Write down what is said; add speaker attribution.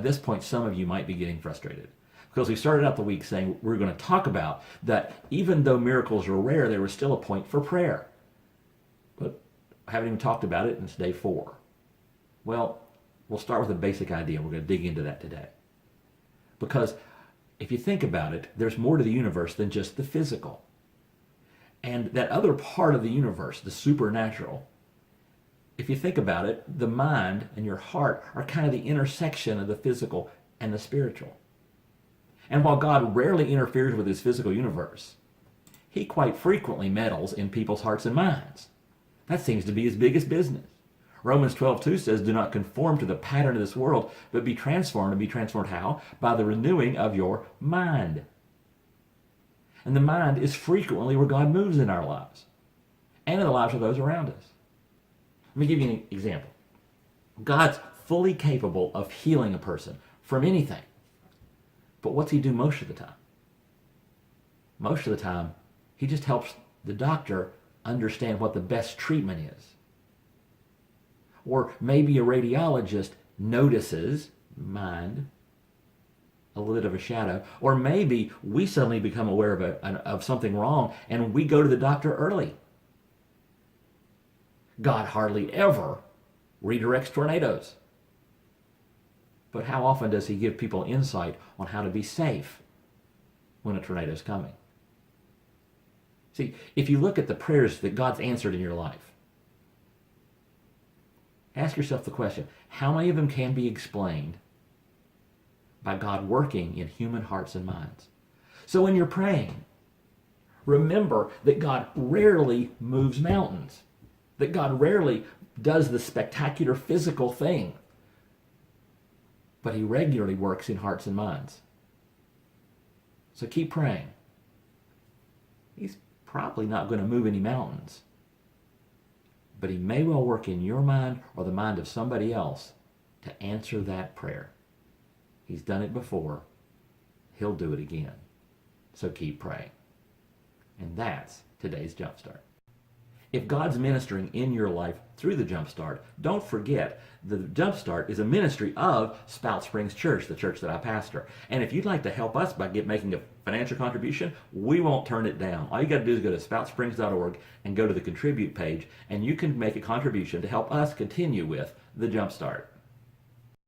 Speaker 1: at this point, some of you might be getting frustrated because we started out the week saying we're going to talk about that even though miracles are rare, there was still a point for prayer. But I haven't even talked about it, and it's day 4. Well, we'll start with a basic idea. We're going to dig into that today. Because if you think about it, there's more to the universe than just the physical. And that other part of the universe, the supernatural, if you think about it, the mind and your heart are kind of the intersection of the physical and the spiritual. And while God rarely interferes with his physical universe, he quite frequently meddles in people's hearts and minds. That seems to be his biggest business. Romans 12:2 says, do not conform to the pattern of this world, but be transformed. And be transformed how? By the renewing of your mind. And the mind is frequently where God moves in our lives and in the lives of those around us. Let me give you an example. God's fully capable of healing a person from anything. But what's he do most of the time? Most of the time, he just helps the doctor understand what the best treatment is. Or maybe a radiologist notices mind, a little bit of a shadow. Or maybe we suddenly become aware of something wrong and we go to the doctor early. God hardly ever redirects tornadoes. But how often does he give people insight on how to be safe when a tornado is coming? See, if you look at the prayers that God's answered in your life, ask yourself the question, how many of them can be explained by God working in human hearts and minds? So when you're praying, remember that God rarely moves mountains, that God rarely does the spectacular physical thing, but he regularly works in hearts and minds. So keep praying. He's probably not going to move any mountains, but he may well work in your mind or the mind of somebody else to answer that prayer. He's done it before. He'll do it again. So keep praying. And that's today's Jumpstart. If God's ministering in your life through the Jumpstart, don't forget the Jumpstart is a ministry of Spout Springs Church, the church that I pastor. And if you'd like to help us by making a financial contribution, we won't turn it down. All you got to do is go to spoutsprings.org and go to the contribute page, and you can make a contribution to help us continue with the Jumpstart.